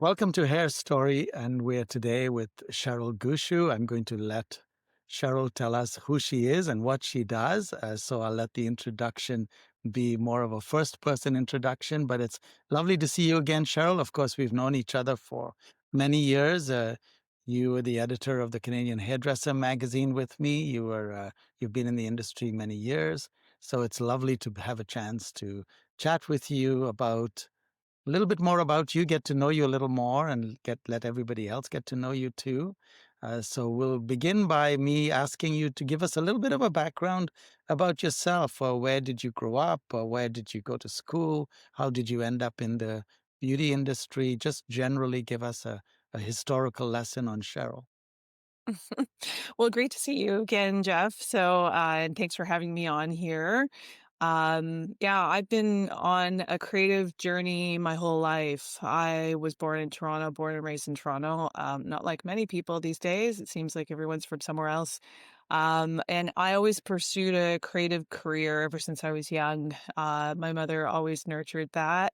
Welcome to Hairstory, and we're today with Cheryl Gushue. I'm going to let Cheryl tell us who she is and what she does. So I'll let the introduction be more of a first-person introduction, but it's lovely to see you again, Cheryl. Of course, we've known each other for many years. You were the editor of the Canadian Hairdresser magazine with me. You've been in the industry many years, so it's lovely to have a chance to chat with you about a little bit more about you, get to know you a little more, and let everybody else get to know you too. So we'll begin by me asking you to give us a little bit of a background about yourself. Where did you grow up? Or where did you go to school? How did you end up in the beauty industry? Just generally give us a historical lesson on Cheryl. Well, great to see you again, Jeff. And thanks for having me on here. Yeah, I've been on a creative journey my whole life. I was born in Toronto, born and raised in Toronto. Not like many people these days. It seems like everyone's from somewhere else. And I always pursued a creative career ever since I was young. My mother always nurtured that.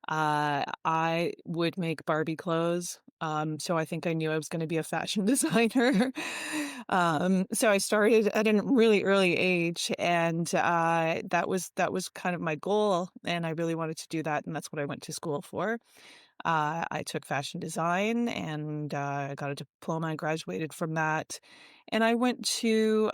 I would make Barbie clothes. So I think I knew I was going to be a fashion designer. So I started at a really early age, and that was kind of my goal, and I really wanted to do that, and that's what I went to school for. I took fashion design and I got a diploma. I graduated from that, and I went to.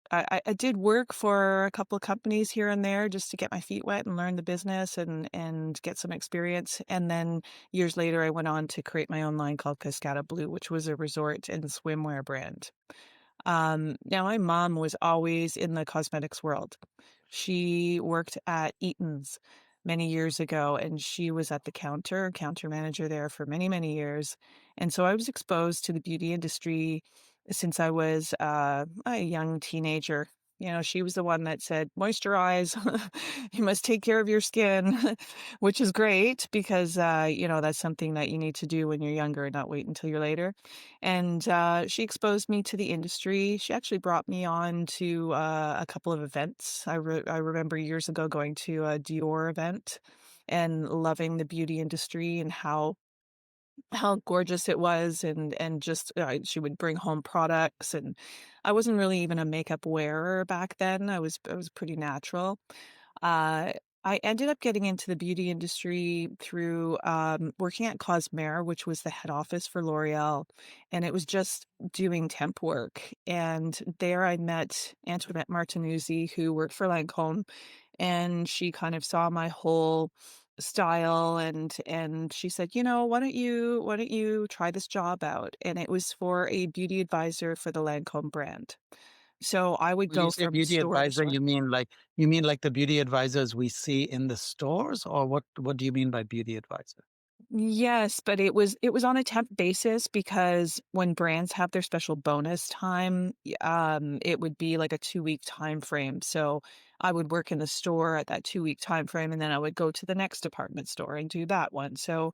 I did work for a couple of companies here and there just to get my feet wet and learn the business and get some experience. And then years later, I went on to create my own line called Cascada Blue, which was a resort and swimwear brand. Now my mom was always in the cosmetics world. She worked at Eaton's many years ago, and she was at the counter manager there for many, many years. And so I was exposed to the beauty industry since I was a young teenager. She was the one that said, moisturize, you must take care of your skin, which is great because, that's something that you need to do when you're younger and not wait until you're later. And she exposed me to the industry. She actually brought me on to a couple of events. I remember years ago going to a Dior event and loving the beauty industry and how gorgeous it was, and just she would bring home products, and I wasn't really even a makeup wearer back then. I was pretty natural. uh, I ended up getting into the beauty industry through working at Cosmere, which was the head office for L'Oreal, and it was just doing temp work. And there I met Antoinette Martinuzzi, who worked for Lancome, and she kind of saw my whole style, and she said, why don't you try this job out? And it was for a beauty advisor for the Lancome brand. So I would When you go say from beauty store to advisor, store. you mean like the beauty advisors we see in the stores, or what do you mean by beauty advisor? Yes, but it was on a temp basis because when brands have their special bonus time, it would be like a 2-week time frame. So I would work in the store at that 2-week time frame, and then I would go to the next department store and do that one. So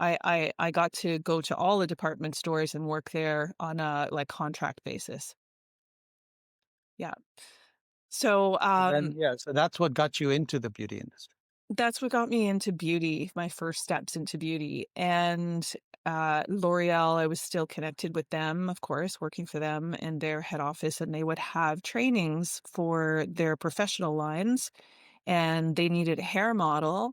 I got to go to all the department stores and work there on a like contract basis. Yeah. So And then, yeah, so that's what got you into the beauty industry. that's what got me into beauty, my first steps into beauty. And L'Oreal, I was still connected with them, of course, working for them in their head office, and they would have trainings for their professional lines, and they needed a hair model.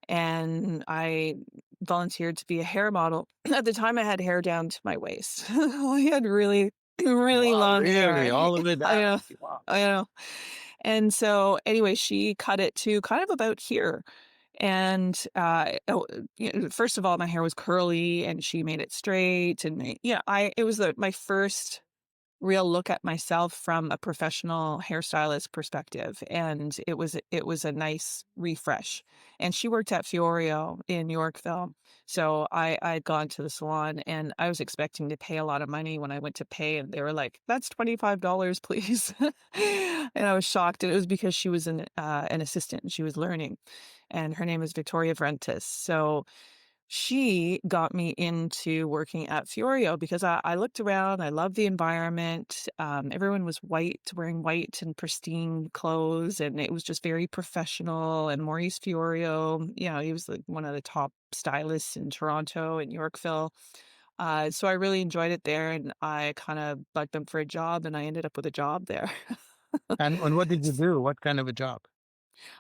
And I volunteered to be a hair model. At the time, I had hair down to my waist. I had really, really Wow, long really? hair. All of it I down? know. Wow. I know. And so, anyway, she cut it to kind of about here. And first of all, my hair was curly, and she made it straight. And yeah, I it was my first real look at myself from a professional hairstylist perspective, and it was a nice refresh. And she worked at Fiorio in Yorkville, so I'd gone to the salon, and I was expecting to pay a lot of money. When I went to pay, and they were like, "That's $25, please," and I was shocked. And it was because she was an assistant, and she was learning, and her name is Victoria Vrentis. So She got me into working at Fiorio because I looked around, I loved the environment. Everyone was white, wearing white and pristine clothes, and it was just very professional. And Maurice Fiorio, you know, he was like one of the top stylists in Toronto and Yorkville. So I really enjoyed it there, and I kind of bugged them for a job, and I ended up with a job there. And what did you do? What kind of a job?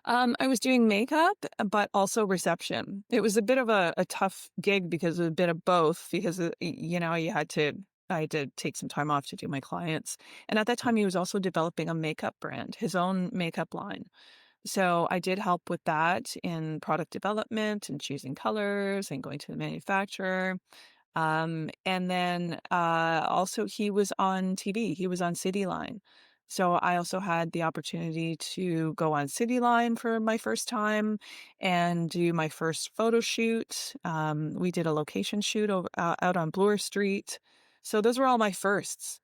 I was doing makeup, but also reception. It was a bit of a tough gig because of a bit of both. Because you know, I had to take some time off to do my clients, and at that time, he was also developing a makeup brand, his own makeup line. So I did help with that in product development and choosing colors and going to the manufacturer. And then, also he was on TV, he was on Cityline. So I also had the opportunity to go on Cityline for my first time and do my first photo shoot. We did a location shoot out on Bloor Street. So those were all my firsts.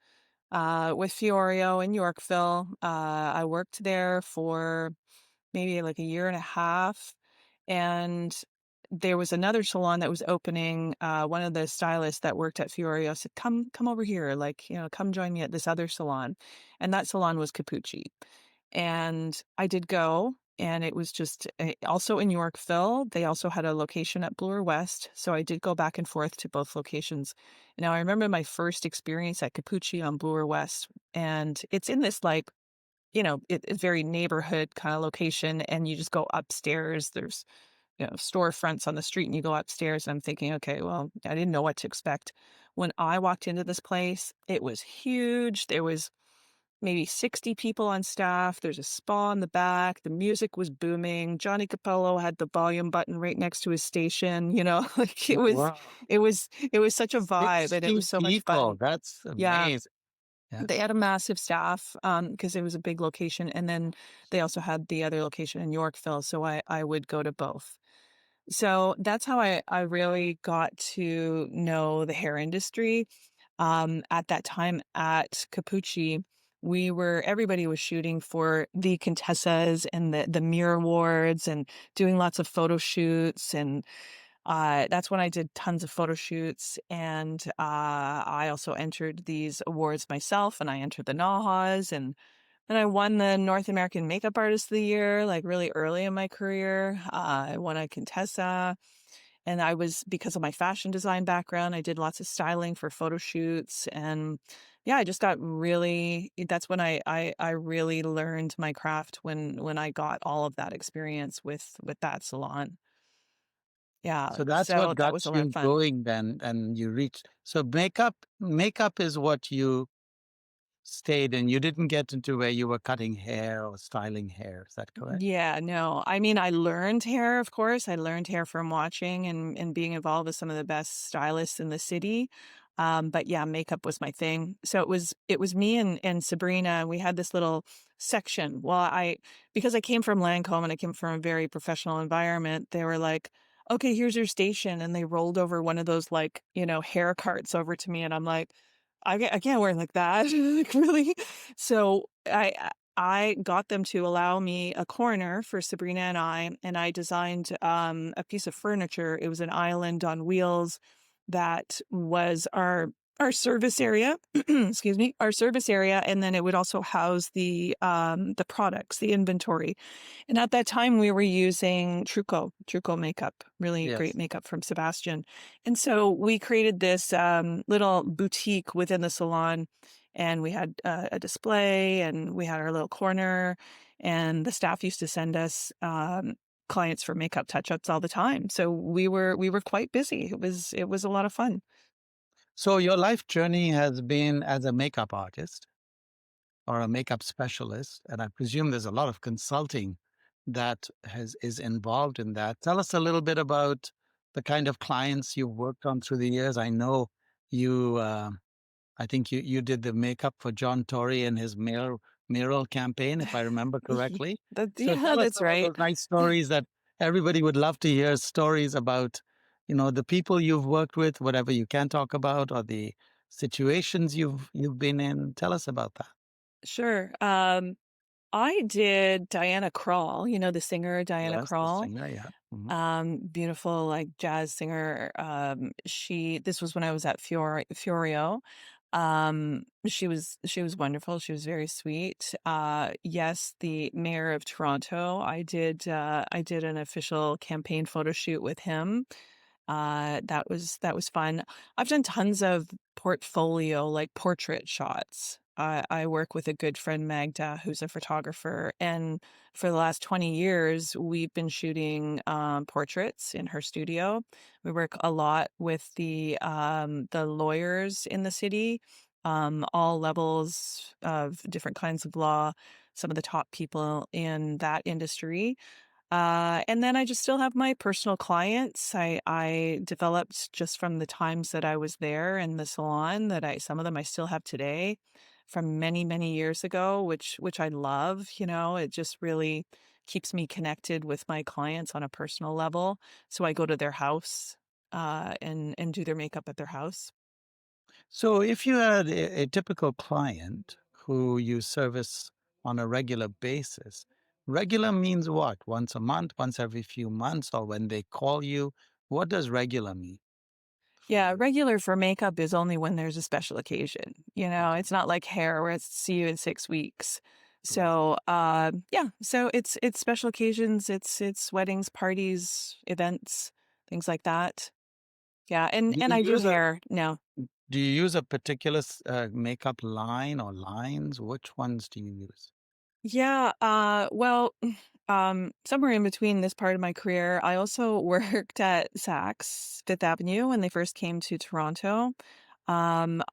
With Fiorio in Yorkville, I worked there for maybe like a year and a half. And there was another salon that was opening. One of the stylists that worked at Fiorio said, come over here, like, you know, come join me at this other salon. And that salon was Capucci. And I did go, and it was just also in Yorkville. They also had a location at Bloor West. So I did go back and forth to both locations. Now I remember my first experience at Capucci on Bloor West. And it's in this like, you know, it's very neighborhood kind of location, and you just go upstairs. There's, you know, storefronts on the street, and you go upstairs. And I'm thinking, okay, well, I didn't know what to expect. When I walked into this place, it was huge. There was maybe 60 people on staff. There's a spa in the back. The music was booming. Johnny Capello had the volume button right next to his station, you know, like Wow. it was such a vibe, and it 60 was so much people. fun. That's Yeah. amazing. Yeah. They had a massive staff, because it was a big location, and then they also had the other location in Yorkville, so I would go to both. So that's how I really got to know the hair industry. At that time at Capucci, everybody was shooting for the Contessas and the Mirror Awards and doing lots of photo shoots, and that's when I did tons of photo shoots, and I also entered these awards myself, and I entered the NAHAs, and I won the North American Makeup Artist of the Year, like really early in my career. I won a Contessa, and I was because of my fashion design background, I did lots of styling for photo shoots, and yeah, I just got really. That's when I really learned my craft when I got all of that experience with that salon. Yeah, So that's so what that got was a lot of you fun. going then, and you reached. So makeup is what you stayed in. You didn't get into where you were cutting hair or styling hair. Is that correct? Yeah, no. I mean, I learned hair, of course. I learned hair from watching and being involved with some of the best stylists in the city. But yeah, makeup was my thing. So it was me and Sabrina. We had this little section. Well, I because I came from Lancome and I came from a very professional environment, they were like, okay, here's your station. And they rolled over one of those like, you know, hair carts over to me. And I'm like, I can't wear it like that. Like, really? So I got them to allow me a corner for Sabrina and I designed a piece of furniture. It was an island on wheels that was our service area. Excuse me, our service area, and then it would also house the products, the inventory. And at that time, we were using Truco makeup, really great Yes. makeup from Sebastian. And so we created this little boutique within the salon, and we had a display, and we had our little corner, and the staff used to send us clients for makeup touch-ups all the time. So we were quite busy. It was a lot of fun. So your life journey has been as a makeup artist or a makeup specialist, and I presume there's a lot of consulting that has is involved in that. Tell us a little bit about the kind of clients you've worked on through the years. I know you. I think you did the makeup for John Tory and his mural campaign, if I remember correctly. So Yeah, tell us that's some of right. those nice stories that everybody would love to hear. Stories about, the people you've worked with, whatever you can talk about, or the situations you've been in. Tell us about that. Sure. I did Diana Krall, you know, the singer Diana Yes, the Krall. singer. Yeah. Mhm. beautiful like jazz singer. This was when I was at Fiorio. She was wonderful. She was very sweet. Yes, the mayor of Toronto. I did an official campaign photo shoot with him. That was fun. I've done tons of portfolio, like portrait shots. I work with a good friend, Magda, who's a photographer, and for the last 20 years, we've been shooting portraits in her studio. We work a lot with the lawyers in the city, all levels of different kinds of law, some of the top people in that industry. And then I just still have my personal clients. I developed just from the times that I was there in the salon that I some of them I still have today from many, many years ago, which I love, it just really keeps me connected with my clients on a personal level. So I go to their house and do their makeup at their house. So if you had a typical client who you service on a regular basis, regular means what? Once a month, once every few months, or when they call you? What does regular mean for Yeah, you? regular for makeup is only when there's a special occasion. Okay, It's not like hair where it's see you in 6 weeks. right. So, yeah, so it's special occasions, it's weddings, parties, events, things like that. Yeah, and Do and you I do use a hair now. do you use a particular makeup line or lines? Which ones do you use? Yeah, well, somewhere in between this part of my career, I also worked at Saks Fifth Avenue when they first came to Toronto.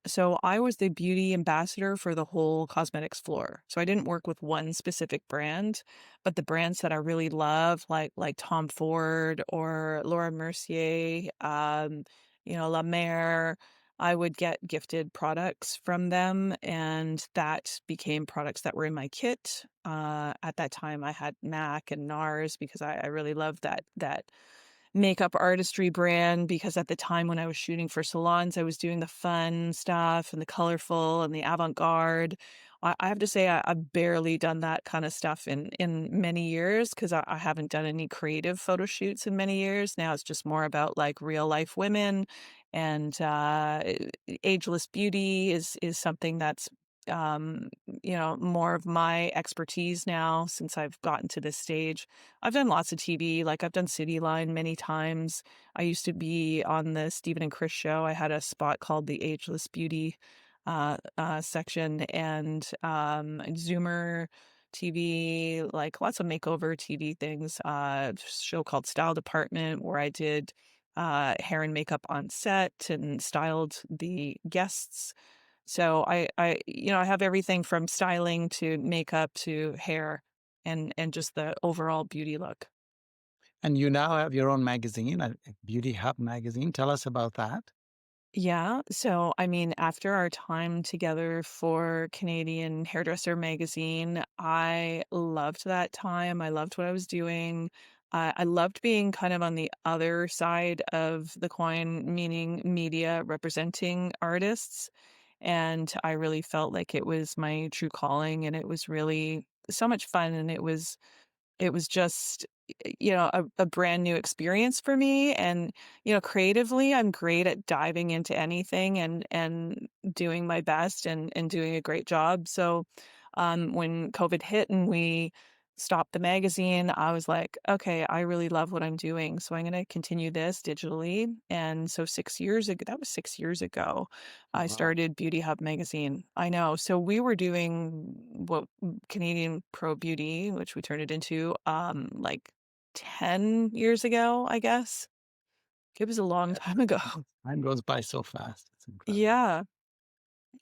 So I was the beauty ambassador for the whole cosmetics floor. So I didn't work with one specific brand, but the brands that I really love, like Tom Ford or Laura Mercier, La Mer, I would get gifted products from them, and that became products that were in my kit. At that time, I had MAC and NARS because I really loved that makeup artistry brand because at the time when I was shooting for salons, I was doing the fun stuff and the colorful and the avant-garde. I have to say I've barely done that kind of stuff in many years because I haven't done any creative photo shoots in many years. Now it's just more about like real life women and ageless beauty is something that's more of my expertise now since I've gotten to this stage. I've done lots of TV, like I've done Cityline many times. I used to be on the Stephen and Chris show. I had a spot called the Ageless Beauty section and Zoomer TV, like lots of makeover TV things. Show called Style Department where I did hair and makeup on set and styled the guests. So I have everything from styling to makeup to hair and just the overall beauty look. And you now have your own magazine, a Beauty Hub magazine. Tell us about that. Yeah, so I mean, after our time together for Canadian Hairdresser magazine, I loved that time. I loved what I was doing. I loved being kind of on the other side of the coin, meaning media representing artists. And I really felt like it was my true calling, and it was really so much fun. And it was just, a brand new experience for me, and, creatively, I'm great at diving into anything and doing my best and doing a great job, so, when COVID hit and we stopped the magazine, I was like, "Okay, I really love what I'm doing, so I'm gonna continue this digitally," and so 6 years ago that was 6 years ago, I Wow. started Beauty Hub magazine. I know, so we were doing what Canadian Pro Beauty, which we turned it into, like 10 years ago, I guess. It was a long Yes. time ago. Time goes by so fast. It's incredible. Yeah.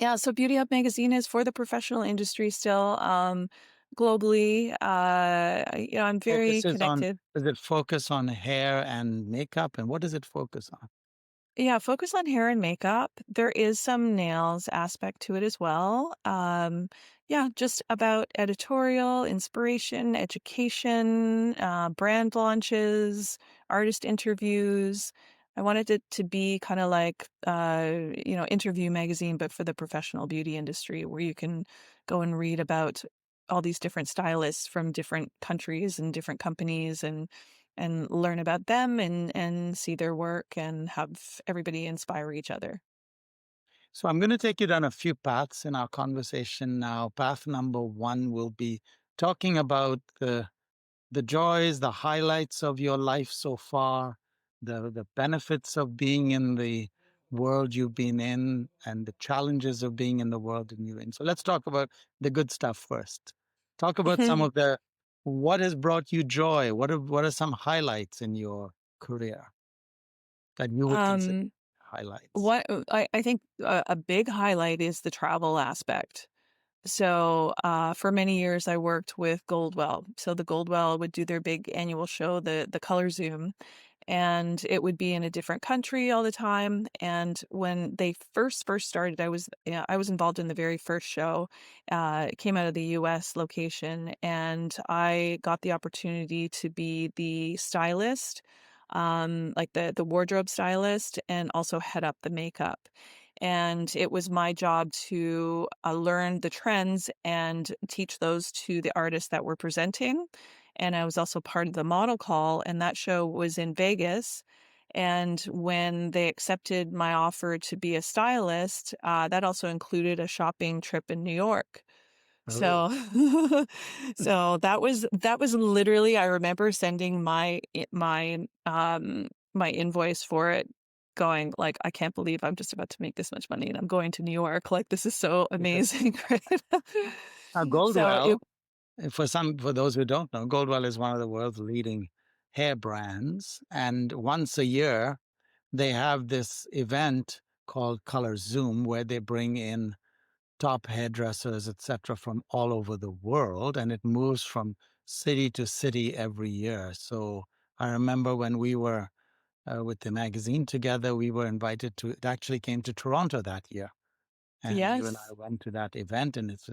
Yeah, so Beauty Hub magazine is for the professional industry still, globally. I'm very Focuses on connected. Does it focus on hair and makeup, and what does it focus on? Yeah, focus on hair and makeup. There is some nails aspect to it as well. Yeah, just about editorial, inspiration, education, brand launches, artist interviews. I wanted it to be kind of like, interview magazine, but for the professional beauty industry, where you can go and read about all these different stylists from different countries and different companies, and and learn about them and see their work and have everybody inspire each other. So I'm going to take you down a few paths in our conversation now. Path number one will be talking about the joys, the highlights of your life so far, the benefits of being in the world you've been in, and the challenges of being in the world that you're in. So let's talk about the good stuff first. Talk about some of the what has brought you joy. What are some highlights in your career that you would consider um, highlights? what I think a big highlight is the travel aspect. So, for many years, I worked with Goldwell. So the Goldwell would do their big annual show, the Color Zoom, and it would be in a different country all the time. And when they first started, I was involved in the very first show. It came out of the U.S. location, and I got the opportunity to be the stylist, like the wardrobe stylist, and also head up the makeup. And it was my job to learn the trends and teach those to the artists that were presenting. And I was also part of the model call, and that show was in Vegas. And when they accepted my offer to be a stylist, that also included a shopping trip in New York. Oh, So so that was literally, I remember sending my invoice for it going like, "I can't believe I'm just about to make this much money and I'm going to New York. Like, this is so yeah. amazing." Right? Now, So it Goldwell, for those who don't know, Goldwell is one of the world's leading hair brands, and once a year they have this event called Color Zoom where they bring in top hairdressers, etc., from all over the world, and it moves from city to city every year. So I remember when we were with the magazine together, we were invited to. It actually came to Toronto that year, and you and I yes. went to that event, and it's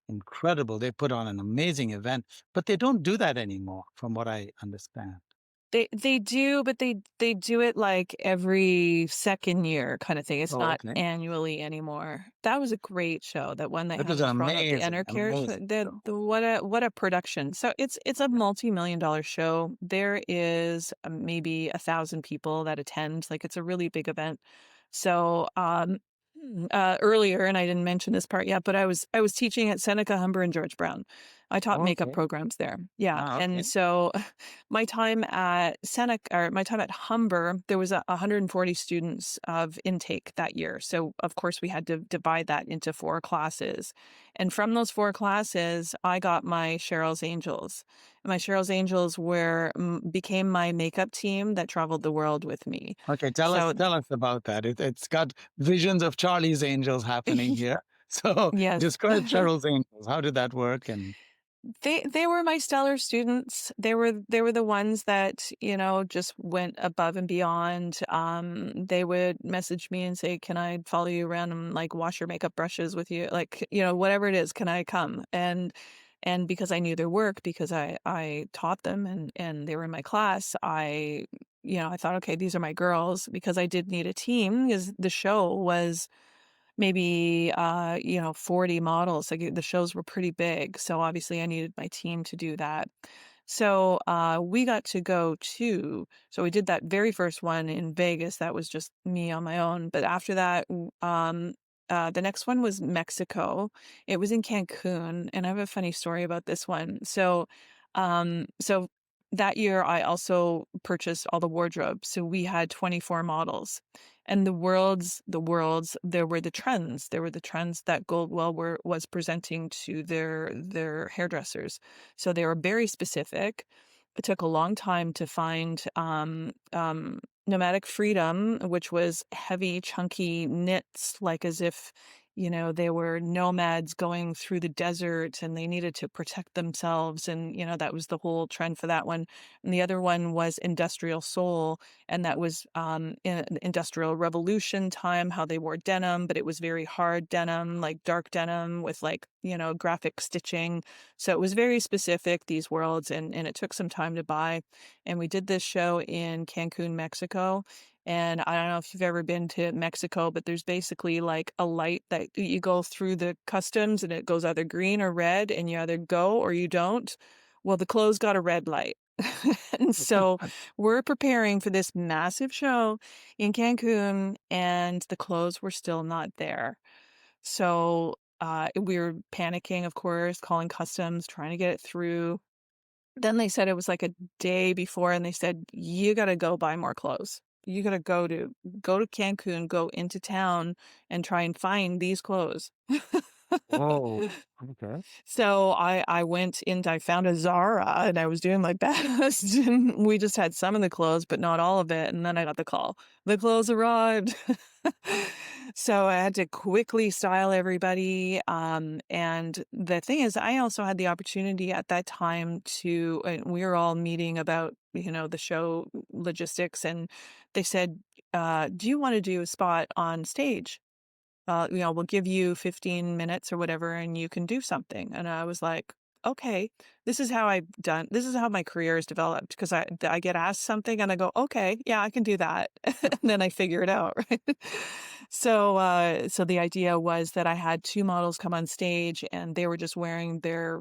incredible. They put on an amazing event, but they don't do that anymore, from what I understand. They do, but they do it, like, every second year kinda thing. It's Oh, not okay. annually anymore. That was a great show, that one they That had was in an Toronto, the amazing, Enercares, amazing show. the what a production. So it's a multi-million dollar show. There is, maybe 1,000 people that attend, like, it's a really big event. So, earlier, and I didn't mention this part yet, but I was teaching at Seneca, Humber, and George Brown. I taught Oh, makeup okay. programs there. Yeah, Ah, and okay. so my time at Humber, there was 140 students of intake that year. So of course we had to divide that into 4 classes. And from those 4 classes, I got my Cheryl's Angels. And my Cheryl's Angels became my makeup team that traveled the world with me. Okay, So tell us about that. It's got visions of Charlie's Angels happening here. So yes. describe Cheryl's Angels. How did that work? And They were my stellar students. They were the ones that, just went above and beyond. They would message me and say, "Can I follow you around and like wash your makeup brushes with you? Like, whatever it is, can I come?" And because I knew their work, because I taught them and they were in my class, I thought, okay, these are my girls, because I did need a team, because the show was maybe 40 models. Like, the shows were pretty big, so obviously I needed my team to do that. So we got to go to so we did that very first one in Vegas. That was just me on my own. But after that, the next one was Mexico. It was in Cancun, and I have a funny story about this one. So that year I also purchased all the wardrobe. So we had 24 models. And the worlds, there were the trends. There were the trends that Goldwell was presenting to their hairdressers. So they were very specific. It took a long time to find nomadic freedom, which was heavy, chunky knits, like as if they were nomads going through the desert and they needed to protect themselves. And that was the whole trend for that one. And the other one was industrial soul, and that was in industrial revolution time, how they wore denim, but it was very hard denim, like dark denim with like graphic stitching. So it was very specific, these worlds, and it took some time to buy. And we did this show in Cancun, Mexico. And I don't know if you've ever been to Mexico, but there's basically like a light that you go through the customs, and it goes either green or red, and you either go or you don't. Well, the clothes got a red light. And so we're preparing for this massive show in Cancun, and the clothes were still not there. So we were panicking, of course, calling customs, trying to get it through. Then they said it was like a day before, and they said, "You gotta go buy more clothes. You gotta go to Cancun, go into town, and try and find these clothes." Whoa. Okay. So I went and I found a Zara, and I was doing my best, and we just had some of the clothes, but not all of it, and then I got the call. The clothes arrived. So I had to quickly style everybody, and the thing is, I also had the opportunity at that time to and we were all meeting about, the show logistics, and they said, "Do you wanna do a spot on stage?" We'll give you 15 minutes or whatever, and you can do something. And I was like, okay, this is how my career has developed because I get asked something and I go, okay, yeah, I can do that. And then I figure it out. Right. So the idea was that I had two models come on stage and they were just wearing their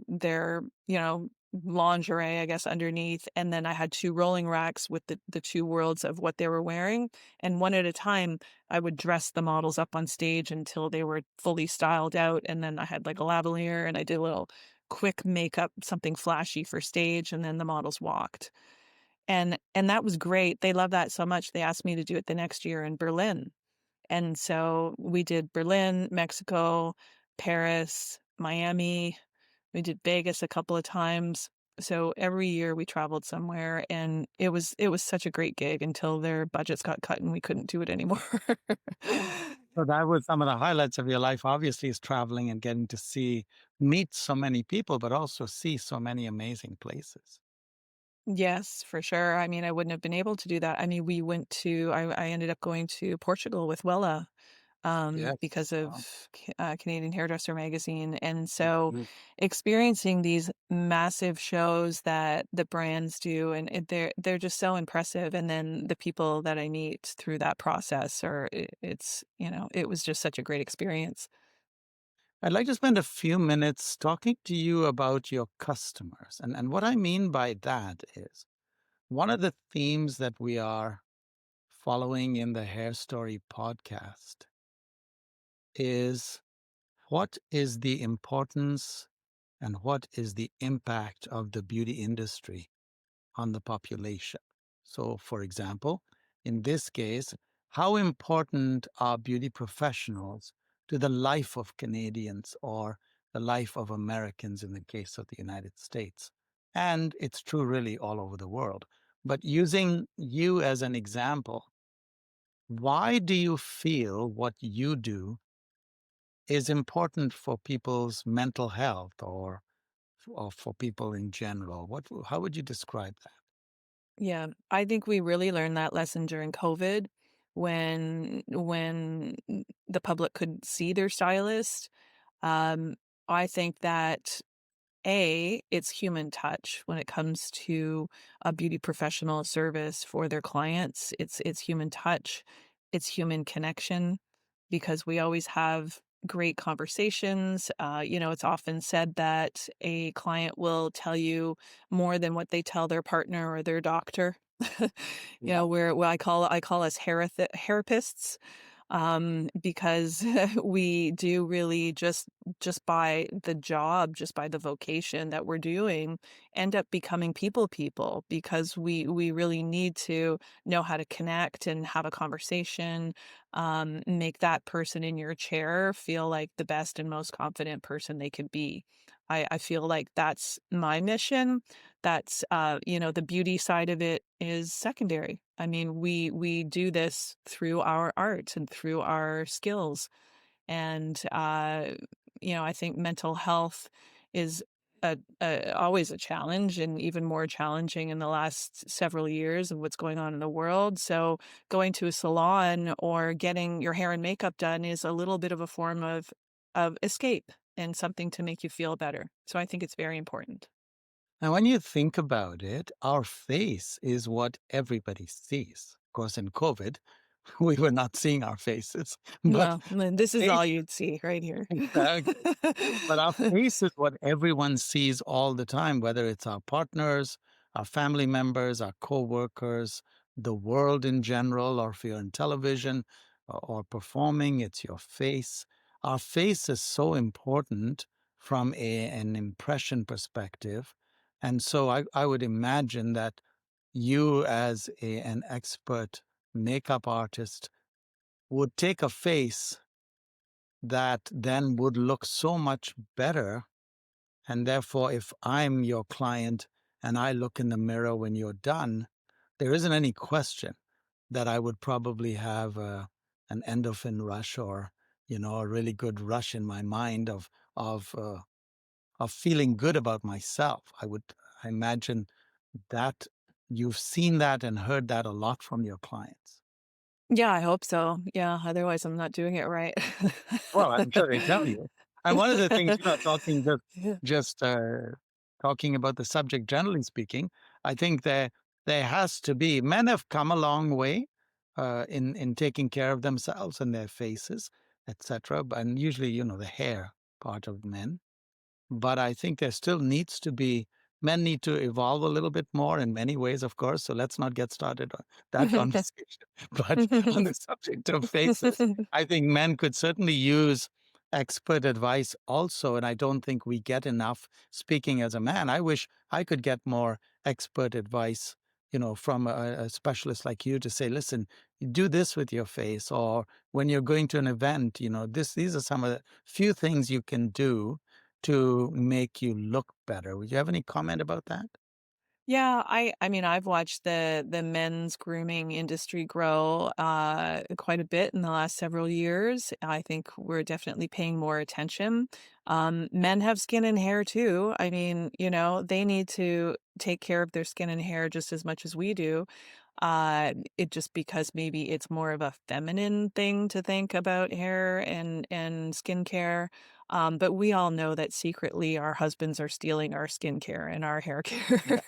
lingerie, I guess, underneath. And then I had two rolling racks with the two worlds of what they were wearing. And one at a time, I would dress the models up on stage until they were fully styled out, and then I had, like, a lavalier, and I did a little quick makeup, something flashy for stage, and then the models walked. And that was great. They loved that so much, they asked me to do it the next year in Berlin. And so we did Berlin, Mexico, Paris, Miami. We did Vegas a couple of times. So every year we traveled somewhere, and it was such a great gig until their budgets got cut and we couldn't do it anymore. So that was some of the highlights of your life, obviously, is traveling and getting to meet so many people, but also see so many amazing places. Yes, for sure. I mean, I wouldn't have been able to do that. I mean, I ended up going to Portugal with Wella, because Yes. Wow. of Canadian Hairdresser magazine, and so Mhm. experiencing these massive shows that the brands do, and they're just so impressive. And then the people that I meet through that process, it was just such a great experience. I'd like to spend a few minutes talking to you about your customers. And what I mean by that is one of the themes that we are following in the Hair Story podcast is what is the importance and what is the impact of the beauty industry on the population. So, for example, in this case, how important are beauty professionals to the life of Canadians or the life of Americans in the case of the United States? And it's true really all over the world. But using you as an example, why do you feel what you do is important for people's mental health or for people in general? How would you describe that? Yeah, I think we really learned that lesson during COVID when the public could see their stylist. Um, I think that it's human touch when it comes to a beauty professional service for their clients. It's human touch, it's human connection because we always have great conversations. It's often said that a client will tell you more than what they tell their partner or their doctor. Yeah. Where I call us therapists, because we do really just by the job, just by the vocation that we're doing, end up becoming people because we really need to know how to connect and have a conversation, make that person in your chair feel like the best and most confident person they could be. I feel like that's my mission. The beauty side of it is secondary. I mean, we do this through our art and through our skills. And I think mental health is always a challenge, and even more challenging in the last several years of what's going on in the world. So going to a salon or getting your hair and makeup done is a little bit of a form of escape and something to make you feel better. So I think it's very important. Now, when you think about it, our face is what everybody sees. Of course, in COVID, we were not seeing our faces, but Well, then this is face, all you'd see right here. exactly. But our face is what everyone sees all the time, whether it's our partners, our family members, our co-workers, the world in general, or if you're in television or performing, it's your face. Our face is so important from an impression perspective. And so I would imagine that you, as an expert makeup artist, would take a face that then would look so much better. And therefore, if I'm your client and I look in the mirror when you're done, there isn't any question that I would probably have an endorphin rush, or, a really good rush in my mind of uh, of feeling good about myself. I imagine that you've seen that and heard that a lot from your clients. Yeah, I hope so. Yeah, otherwise I'm not doing it right. Well, I'm sure they tell you. And one of the things, talking Yeah. just talking about the subject generally speaking, I think there has to be, men have come a long way in taking care of themselves and their faces, etc. And usually, the hair part of men. But I think there still needs to be, men need to evolve a little bit more in many ways, of course. So let's not get started on that conversation. But on the subject of faces, I think men could certainly use expert advice also. And I don't think we get enough. Speaking as a man, I wish I could get more expert advice, from a specialist like you, to say, listen, do this with your face, or when you're going to an event, these are some of the few things you can do to make you look better. Would you have any comment about that? Yeah, I mean, I've watched the men's grooming industry grow, quite a bit in the last several years. I think we're definitely paying more attention. Men have skin and hair too. I mean, they need to take care of their skin and hair just as much as we do. It just because maybe it's more of a feminine thing to think about hair and skincare. But we all know that secretly our husbands are stealing our skincare and our hair care.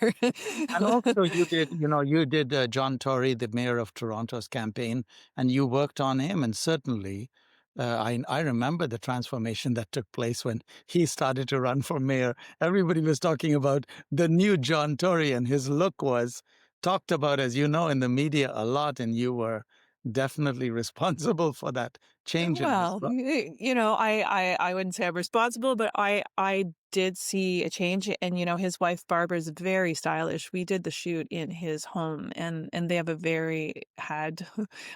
And also, you did John Tory, the mayor of Toronto's campaign, and you worked on him. And certainly, I remember the transformation that took place when he started to run for mayor. Everybody was talking about the new John Tory, and his look was talked about, as you know, in the media a lot. And you were definitely responsible for that change in his Well, look. I wouldn't say I'm responsible, but I did see a change, and his wife Barbara's very stylish. We did the shoot in his home, and they have had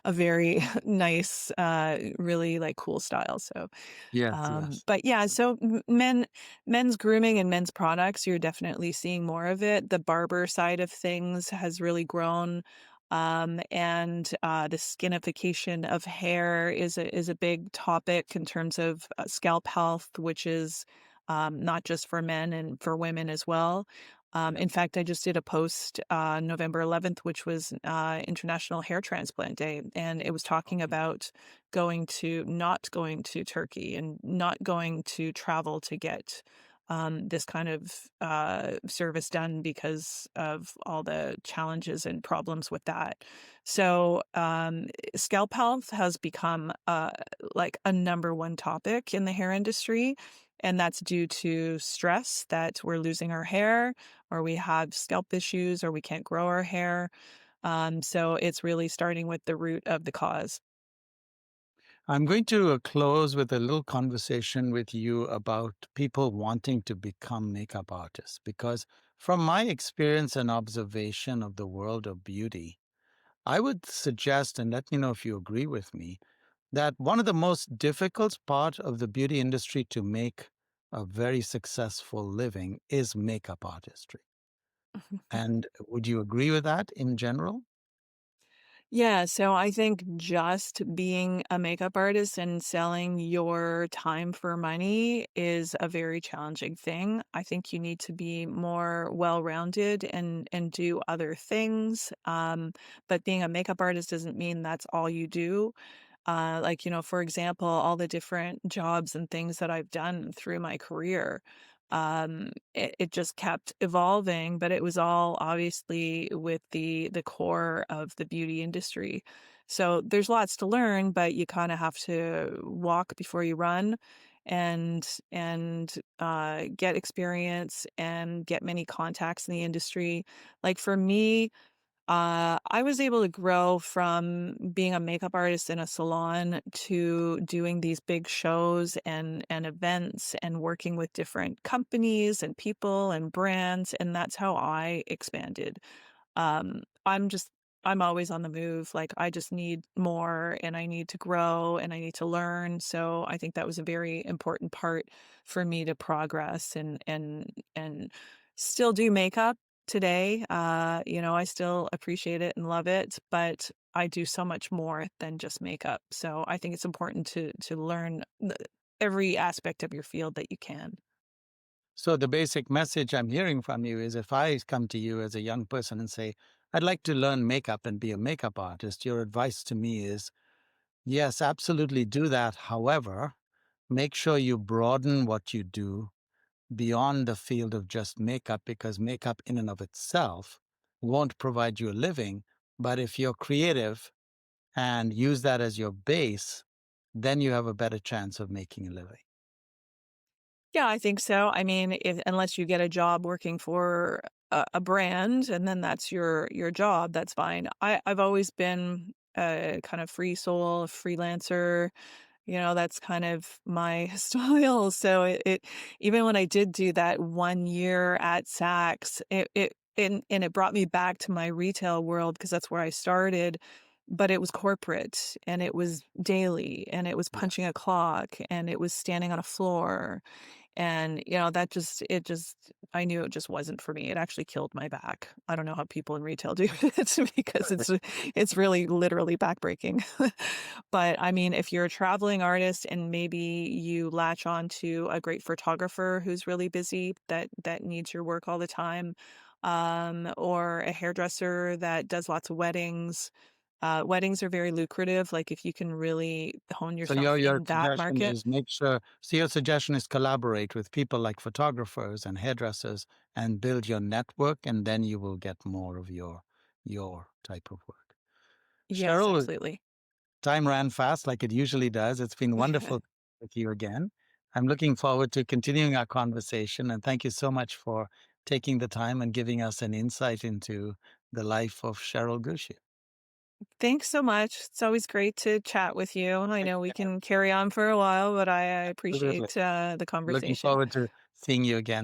a very nice, really like cool style. So Yes, yes. but yeah, so men's grooming and men's products, you're definitely seeing more of it. The barber side of things has really grown. And the skinification of hair is a big topic in terms of scalp health, which is not just for men and for women as well. Yeah. In fact, I just did a post November 11th, which was International Hair Transplant Day, and it was talking Okay. about not going to Turkey and not going to travel to get this kind of service done because of all the challenges and problems with that. So, scalp health has become like a number one topic in the hair industry. And that's due to stress that we're losing our hair, or we have scalp issues, or we can't grow our hair. So it's really starting with the root of the cause. I'm going to close with a little conversation with you about people wanting to become makeup artists, because from my experience and observation of the world of beauty, I would suggest, and let me know if you agree with me, that one of the most difficult part of the beauty industry to make a very successful living is makeup artistry. And would you agree with that in general? Yeah, so I think just being a makeup artist and selling your time for money is a very challenging thing. I think you need to be more well-rounded and do other things. But being a makeup artist doesn't mean that's all you do. Like, for example, all the different jobs and things that I've done through my career. It just kept evolving, but it was all obviously with the core of the beauty industry. So there's lots to learn, but you kind of have to walk before you run. and get experience and get many contacts in the industry. Like for me, I was able to grow from being a makeup artist in a salon to doing these big shows and events and working with different companies and people and brands, and that's how I expanded. I'm just I'm always on the move. Like I just need more and I need to grow and I need to learn. So I think that was a very important part for me to progress and still do makeup today. I still appreciate it and love it, but I do so much more than just makeup. So I think it's important to learn every aspect of your field that you can. So the basic message I'm hearing from you is if I come to you as a young person and say, I'd like to learn makeup and be a makeup artist, your advice to me is, yes, absolutely do that. However, make sure you broaden what you do beyond the field of just makeup because makeup in and of itself won't provide you a living. But if you're creative and use that as your base, then you have a better chance of making a living. Yeah, I think so. I mean, if unless you get a job working for a brand and then that's your job, that's fine. I've always been a kind of free soul, freelancer. That's kind of my style. So it even when I did do that 1 year at Saks, and it brought me back to my retail world because that's where I started. But it was corporate and it was daily and it was punching Yes. a clock and it was standing on a floor and, that I knew it just wasn't for me. It actually killed my back. I don't know how people in retail do it because it's really literally backbreaking. But I mean, if you're a traveling artist and maybe you latch on to a great photographer who's really busy that needs your work all the time, or a hairdresser that does lots of weddings. Weddings are very lucrative. Like if you can really hone So yourself your in that suggestion market. is make sure. So your suggestion is collaborate with people like photographers and hairdressers and build your network, and then you will get more of your type of work. Yes, Cheryl, absolutely. time ran fast like it usually does. It's been wonderful with you again. I'm looking forward to continuing our conversation, and thank you so much for taking the time and giving us an insight into the life of Cheryl Gushue. Thanks so much. It's always great to chat with you. I Take know we care. can carry on for a while, but I Absolutely. appreciate the Looking conversation. forward to seeing you again